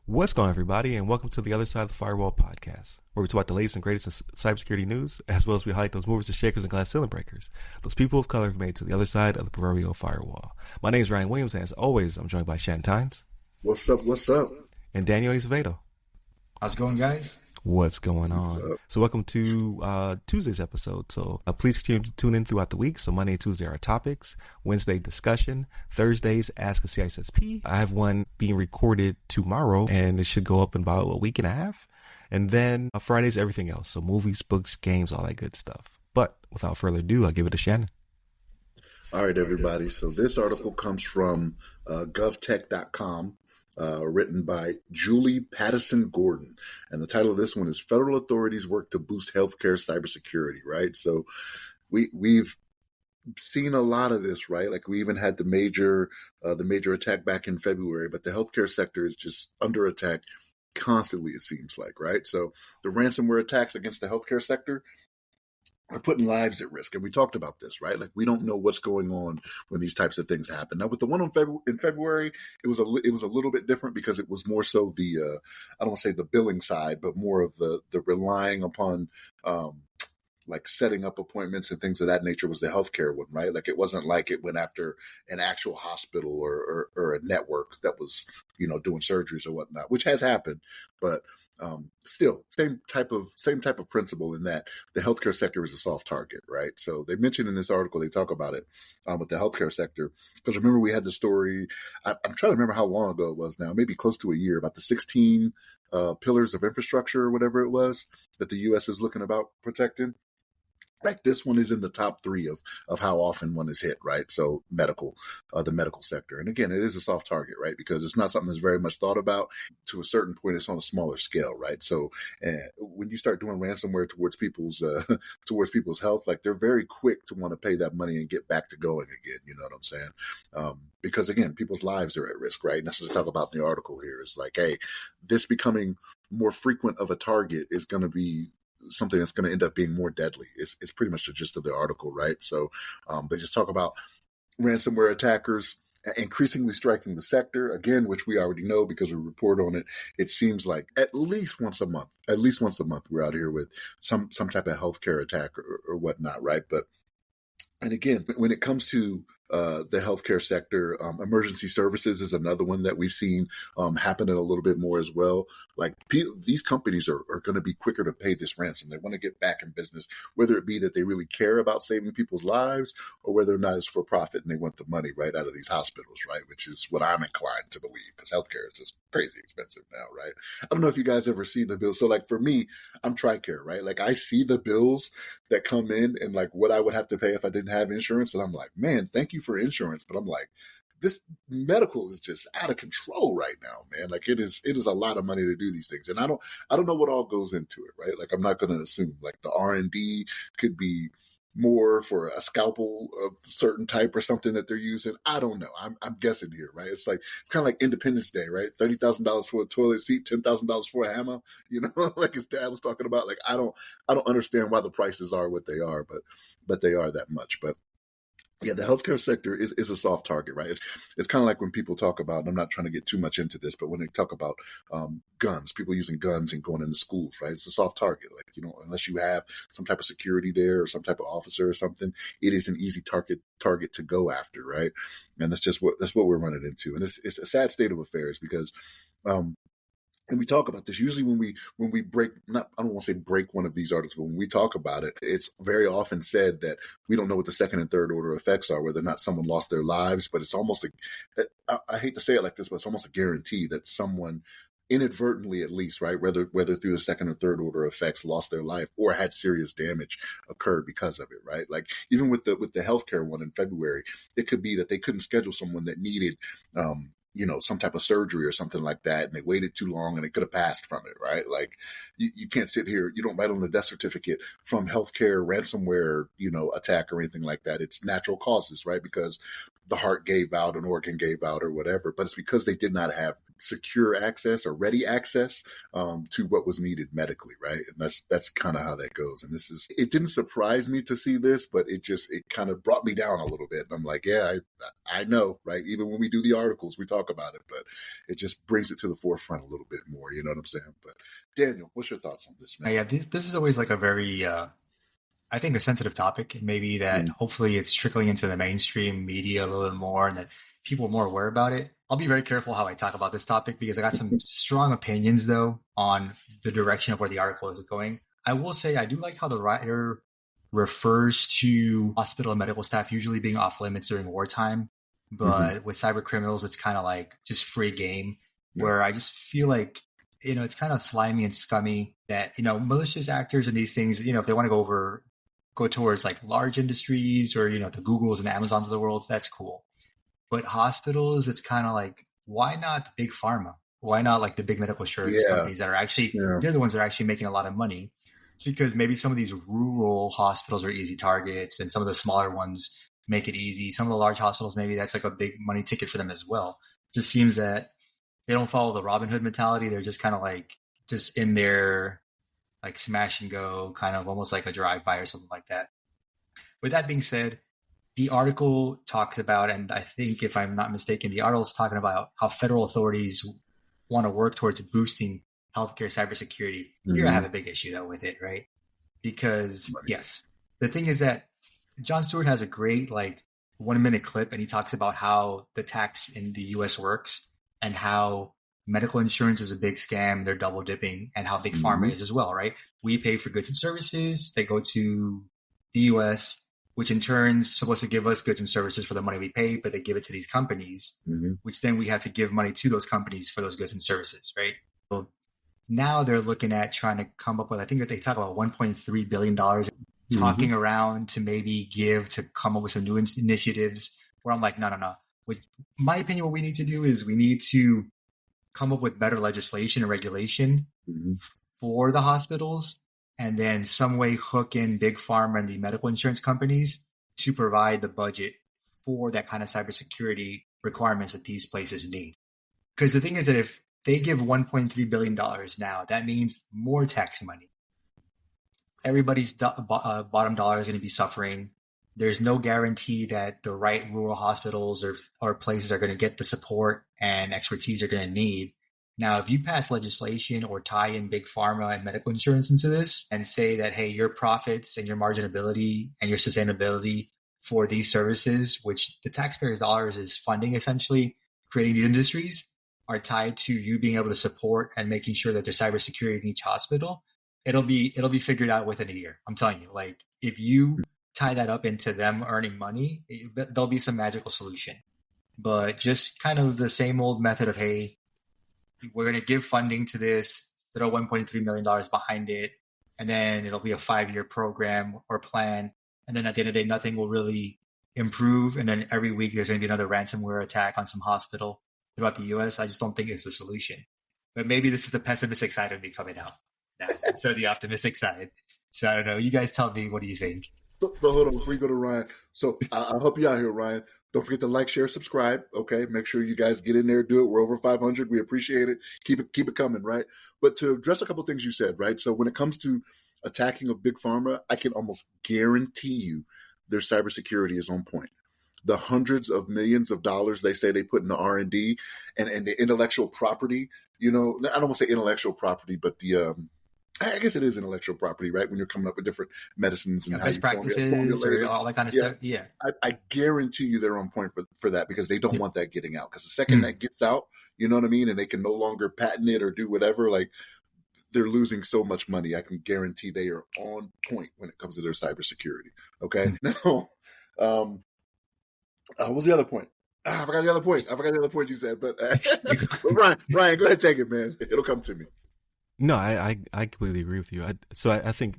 What's going on, everybody, and welcome to the Other Side of the Firewall podcast, where we talk about the latest and greatest in cybersecurity news, as well as we highlight those movers and shakers and glass ceiling breakers, those people of color who've made it to the other side of the proverbial firewall. My name is Ryan Williams, and as always, I'm joined by Shannon Tynes. What's up? What's up? And Daniel Acevedo. How's it going, guys? What's going on? So welcome to Tuesday's episode. So please continue to tune in throughout the week. So Monday and Tuesday are our topics. Wednesday, discussion. Thursdays, Ask a CISSP. I have one being recorded tomorrow, and it should go up in about a week and a half. And then Fridays, everything else. So movies, books, games, all that good stuff. But without further ado, I'll give it to Shannon. All right, everybody. So this article comes from govtech.com. Written by Julie Pattison Gordon. And the title of this one is Federal Authorities Work to Boost Healthcare Cybersecurity, right? So we've seen a lot of this, right? Like we even had the major attack back in February, but the healthcare sector is just under attack constantly, it seems like, right? So the ransomware attacks against the healthcare sector are putting lives at risk. And we talked about this, right? Like we don't know what's going on when these types of things happen. Now with the one in February, it was a little bit different because it was more so the, I don't want to say the billing side, but more of the relying upon, like setting up appointments and things of that nature was the healthcare one, right? Like it wasn't like it went after an actual hospital or a network that was, doing surgeries or whatnot, which has happened, but still same type of principle in that the healthcare sector is a soft target, right? So they mentioned in this article, they talk about it with the healthcare sector, because remember we had the story, I'm trying to remember how long ago it was now, maybe close to a year, about the 16 pillars of infrastructure or whatever it was that the U.S. is looking about protecting. Like this one is in the top 3 of how often one is hit, right? So the medical sector. And again, it is a soft target, right? Because it's not something that's very much thought about. To a certain point, it's on a smaller scale, right? So when you start doing ransomware towards people's health, like they're very quick to want to pay that money and get back to going again. You know what I'm saying? Because again, people's lives are at risk, right? And that's what they talk about in the article here. It's like, hey, this becoming more frequent of a target is going to be something that's going to end up being more deadly. It's pretty much the gist of the article, right? So they just talk about ransomware attackers increasingly striking the sector, again, which we already know because we report on it. It seems like at least once a month, we're out here with some type of healthcare attack or whatnot, right? And again, when it comes to the healthcare sector, emergency services is another one that we've seen happening a little bit more as well. Like these companies are going to be quicker to pay this ransom. They want to get back in business, whether it be that they really care about saving people's lives or whether or not it's for profit and they want the money right out of these hospitals, right? Which is what I'm inclined to believe because healthcare is just crazy expensive now, right? I don't know if you guys ever see the bills. So like for me, I'm TRICARE, right? Like I see the bills that come in and like what I would have to pay if I didn't have insurance. And I'm like, man, thank you for insurance. But I'm like, this medical is just out of control right now, man. Like it is a lot of money to do these things. And I don't know what all goes into it, right? Like I'm not going to assume like the R&D could be more for a scalpel of certain type or something that they're using. I don't know. I'm guessing here, right? It's kind of like Independence Day, right? $30,000 for a toilet seat, $10,000 for a hammer, like his dad was talking about. Like, I don't understand why the prices are what they are, but they are that much. But yeah, the healthcare sector is a soft target, right? It's kind of like when people talk about, and I'm not trying to get too much into this, but when they talk about guns, people using guns and going into schools, right? It's a soft target. Like, unless you have some type of security there or some type of officer or something, it is an easy target to go after, right? And that's what we're running into. And it's a sad state of affairs because and we talk about this usually when we break, I don't want to say break one of these articles, but when we talk about it, it's very often said that we don't know what the second and third order effects are, whether or not someone lost their lives, but it's almost I hate to say it like this, but it's almost a guarantee that someone inadvertently, at least, right, whether through the second or third order effects, lost their life or had serious damage occurred because of it, right? Like even with the healthcare one in February, it could be that they couldn't schedule someone that needed some type of surgery or something like that, and they waited too long and they could have passed from it, right? Like you can't sit here, you don't write on the death certificate from healthcare ransomware, attack or anything like that. It's natural causes, right? Because the heart gave out, an organ gave out, or whatever. But it's because they did not have secure access or ready access to what was needed medically, right? And that's kind of how that goes. And it didn't surprise me to see this, but it kind of brought me down a little bit. I'm like, yeah, I know, right? Even when we do the articles, we talk about it, but it just brings it to the forefront a little bit more. You know what I'm saying? But Daniel, what's your thoughts on this, man? Yeah, this is always like a very, I think, a sensitive topic. Maybe that hopefully it's trickling into the mainstream media a little bit more and that people are more aware about it. I'll be very careful how I talk about this topic because I got some strong opinions, though, on the direction of where the article is going. I will say I do like how the writer refers to hospital and medical staff usually being off limits during wartime. But with cyber criminals, it's kind of like just free game where I just feel like, it's kind of slimy and scummy that, malicious actors and these things, if they want to go towards like large industries or, the Googles and the Amazons of the world, that's cool. But hospitals, it's kind of like, why not the big pharma? Why not like the big medical insurance companies that are actually, they're the ones that are actually making a lot of money? It's because maybe some of these rural hospitals are easy targets and some of the smaller ones make it easy. Some of the large hospitals, maybe that's like a big money ticket for them as well. It just seems that they don't follow the Robin Hood mentality. They're just kind of like just in there, like smash and go, kind of almost like a drive-by or something like that. With that being said, the article talks about, and I think if I'm not mistaken, the article is talking about how federal authorities want to work towards boosting healthcare cybersecurity. Here I have a big issue though with it, right? Because yes, the thing is that Jon Stewart has a great 1-minute clip and he talks about how the tax in the US works and how medical insurance is a big scam. They're double dipping and how big pharma is as well, right? We pay for goods and services. They go to the US, which in turn is supposed to give us goods and services for the money we pay, but they give it to these companies, which then we have to give money to those companies for those goods and services, right? So now they're looking at trying to come up with, I think that they talk about $1.3 billion talking around to maybe give to come up with some new initiatives where I'm like, no. With my opinion, what we need to do is we need to come up with better legislation and regulation for the hospitals and then some way hook in big pharma and the medical insurance companies to provide the budget for that kind of cybersecurity requirements that these places need. Because the thing is that if they give $1.3 billion now, that means more tax money. Everybody's bottom dollar is going to be suffering. There's no guarantee that the right rural hospitals or places are going to get the support and expertise they're going to need. Now, if you pass legislation or tie in big pharma and medical insurance into this and say that, hey, your profits and your marginability and your sustainability for these services, which the taxpayers' dollars is funding essentially creating these industries, are tied to you being able to support and making sure that there's cybersecurity in each hospital, it'll be figured out within a year. I'm telling you, if you tie that up into them earning money, there'll be some magical solution. But just kind of the same old method of, hey, we're going to give funding to this, throw $1.3 million behind it, and then it'll be a 5-year program or plan. And then at the end of the day, nothing will really improve. And then every week there's going to be another ransomware attack on some hospital throughout the US. I just don't think it's the solution. But maybe this is the pessimistic side of me coming out now instead of the optimistic side. So I don't know. You guys tell me, what do you think? But hold on, before we go to Ryan. So I'll help you out here, Ryan. Don't forget to like, share, subscribe. Okay, make sure you guys get in there, do it. We're over 500. We appreciate it. Keep it coming, right? But to address a couple of things you said, right? So when it comes to attacking of big pharma, I can almost guarantee you their cybersecurity is on point. The hundreds of millions of dollars they say they put into R&D and the intellectual property. I don't want to say intellectual property, but the I guess it is intellectual property, right? When you're coming up with different medicines and how best practices or all that kind of stuff. Yeah. I guarantee you they're on point for that because they don't want that getting out. Because the second that gets out, you know what I mean? And they can no longer patent it or do whatever, they're losing so much money. I can guarantee they are on point when it comes to their cybersecurity. Okay. Now, what was the other point? I forgot the other point you said, but Ryan, go ahead, take it, man. It'll come to me. No, I completely agree with you. I think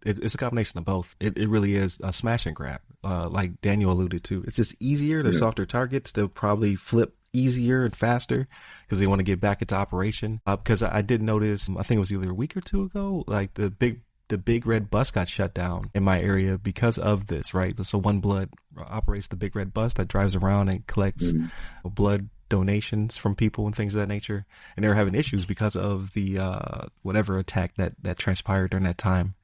it's a combination of both. It really is a smash and grab. Like Daniel alluded to, it's just easier. They're softer targets. They'll probably flip easier and faster because they want to get back into operation. Because I did notice, I think it was either a week or two ago, the big the Big Red Bus got shut down in my area because of this, right? So One Blood operates the Big Red Bus that drives around and collects blood donations from people and things of that nature. And they were having issues because of the whatever attack that transpired during that time.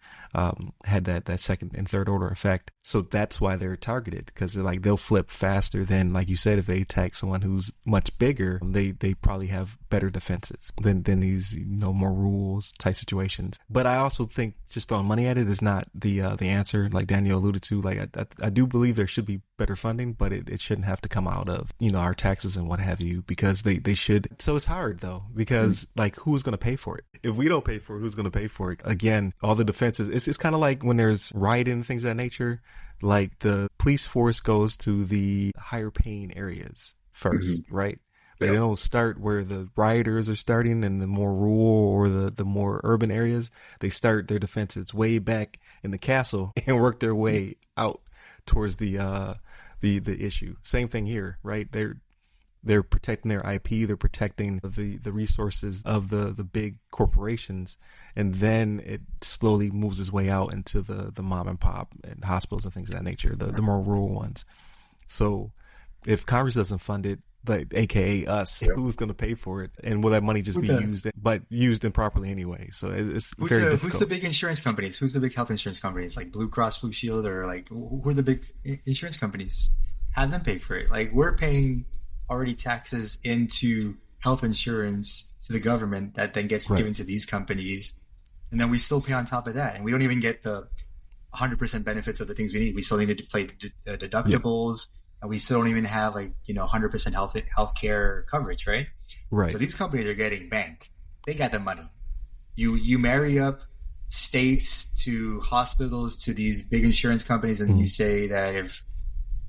Had that second and third order effect. So that's why they're targeted, because they'll flip faster than, like you said, if they attack someone who's much bigger, they probably have better defenses than these, more rules type situations. But I also think just throwing money at it is not the answer, like Daniel alluded to. Like I do believe there should be better funding, but it shouldn't have to come out of, our taxes and what have you, because they should. So it's hard though, because who's going to pay for it? If we don't pay for it, who's going to pay for it? Again, all the defenses, it's kind of like when there's rioting and things of that nature, like the police force goes to the higher paying areas first, right? They don't start where the rioters are starting in the more rural or the more urban areas. They start their defenses way back in the castle and work their way out towards the issue. Same thing here, right? They're protecting their IP. They're protecting the resources of the big corporations. And then it slowly moves its way out into the mom and pop and hospitals and things of that nature, the more rural ones. So if Congress doesn't fund it, AKA us, who's going to pay for it? And will that money just be used improperly anyway? So it's very difficult. Who's the big insurance companies? Who's the big health insurance companies? Like Blue Cross Blue Shield, or who are the big insurance companies? Have them pay for it. We're paying already taxes into health insurance to the government that then gets given to these companies. And then we still pay on top of that. And we don't even get the 100% benefits of the things we need. We still need to pay deductibles. And we still don't even have 100% health care coverage, right? Right. So these companies are getting banked. They got the money. You marry up states to hospitals to these big insurance companies, and you say that if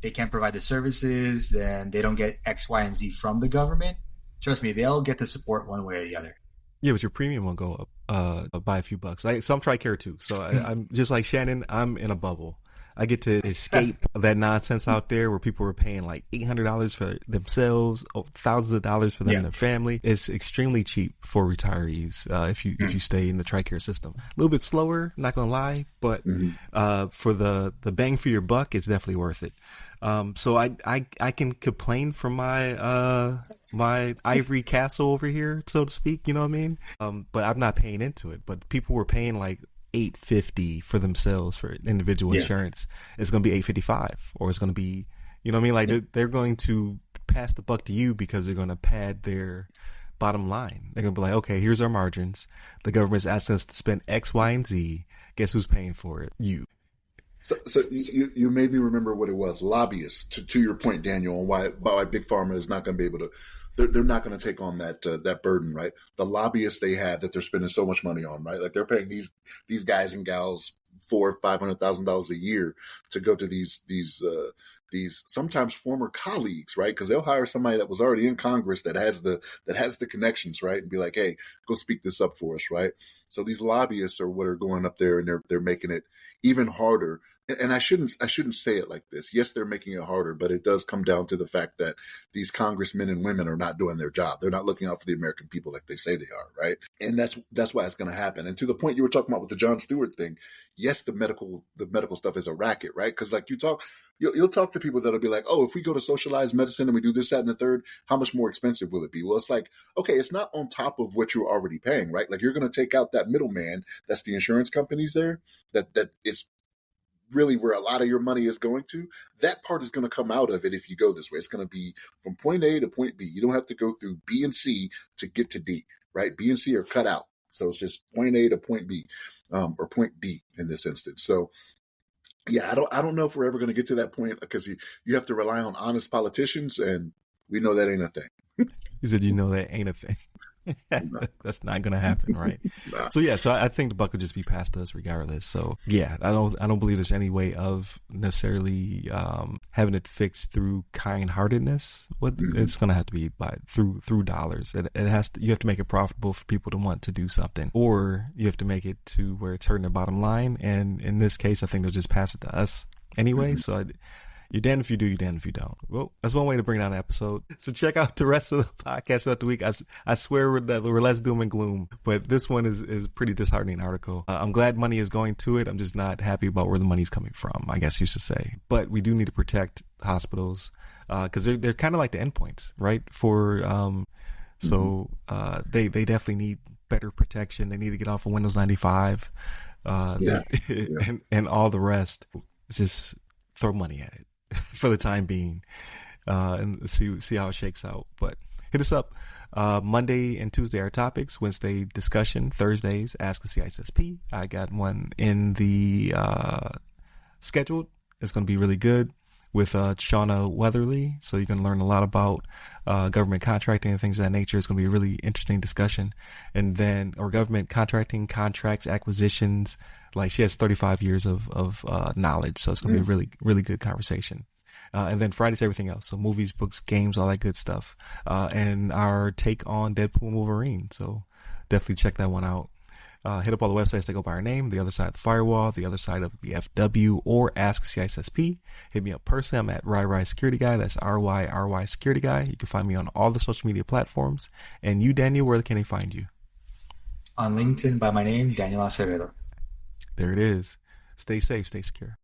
they can't provide the services, then they don't get X, Y, and Z from the government. Trust me, they'll get the support one way or the other. Yeah, but your premium will go up by a few bucks. So I'm TRICARE too. So I'm just like Shannon. I'm in a bubble. I get to escape that nonsense out there where people are paying $800 for themselves, thousands of dollars for them and their family. It's extremely cheap for retirees if you stay in the TRICARE system. A little bit slower, not gonna lie, but for the bang for your buck, it's definitely worth it. So I can complain from my my ivory castle over here, so to speak. You know what I mean? But I'm not paying into it. But people were paying $850 for themselves for individual insurance. It's going to be $855, or it's going to be, you know what I mean? They're going to pass the buck to you because they're going to pad their bottom line. They're going to be like, okay, here's our margins. The government's asking us to spend X, Y, and Z. Guess who's paying for it? You. So you made me remember what it was. Lobbyists, to your point, Daniel, and why Big Pharma is not going to be able to. They're not going to take on that burden, right? The lobbyists they have that they're spending so much money on, right? They're paying these guys and gals $400,000-$500,000 a year to go to these sometimes former colleagues, right? Because they'll hire somebody that was already in Congress that has the connections, right? And be like, hey, go speak this up for us, right? So these lobbyists are what are going up there, and they're making it even harder. And I shouldn't say it like this. Yes, they're making it harder, but it does come down to the fact that these congressmen and women are not doing their job. They're not looking out for the American people like they say they are, right? And that's why it's going to happen. And to the point you were talking about with the Jon Stewart thing, yes, the medical stuff is a racket, right? Because you'll talk to people that'll be like, oh, if we go to socialized medicine and we do this, that, and the third, how much more expensive will it be? Well, it's like, okay, it's not on top of what you're already paying, right? You're going to take out that middleman. That's the insurance companies there. That is really where a lot of your money is going to. That part is going to come out of it if you go this way. It's going to be from point A to point B. You don't have to go through B and C to get to D, right? B and C are cut out. So it's just point A to point B, or point D in this instance. So yeah, I don't know if we're ever going to get to that point, because you have to rely on honest politicians, and we know that ain't a thing. You said that ain't a thing. That's not going to happen, right? Nah. So I think the buck will just be passed to us regardless. So I don't believe there's any way of necessarily having it fixed through kind-heartedness. It's going to have to be through dollars. You have to make it profitable for people to want to do something, or you have to make it to where it's hurting their bottom line. And in this case, I think they'll just pass it to us anyway. So You're damned if you do, you're damned if you don't. Well, that's one way to bring down an episode. So check out the rest of the podcast throughout the week. I swear that we're less doom and gloom, but this one is pretty disheartening article. I'm glad money is going to it. I'm just not happy about where the money's coming from, I guess you should say. But we do need to protect hospitals because they're kind of like the endpoints, right? They definitely need better protection. They need to get off of Windows 95 and all the rest. Just throw money at it for the time being and see how it shakes out. But hit us up. Monday and Tuesday are topics. Wednesday discussion. Thursdays Ask a CISSP. I got one in the scheduled. It's going to be really good with Shauna Weatherly. So you can learn a lot about government contracting and things of that nature. It's going to be a really interesting discussion. And then, or government contracting, contracts, acquisitions. Like she has 35 years of knowledge. So it's going to be a really, really good conversation. And then Friday's everything else. So movies, books, games, all that good stuff. And our take on Deadpool and Wolverine. So definitely check that one out. Hit up all the websites that go by our name, The Other Side of the Firewall, The Other Side of the FW, or Ask CISSP. Hit me up personally. I'm at RY Security Guy. That's RY Security Guy. You can find me on all the social media platforms. And you, Daniel, where can they find you? On LinkedIn by my name, Daniel Acevedo. There it is. Stay safe, stay secure.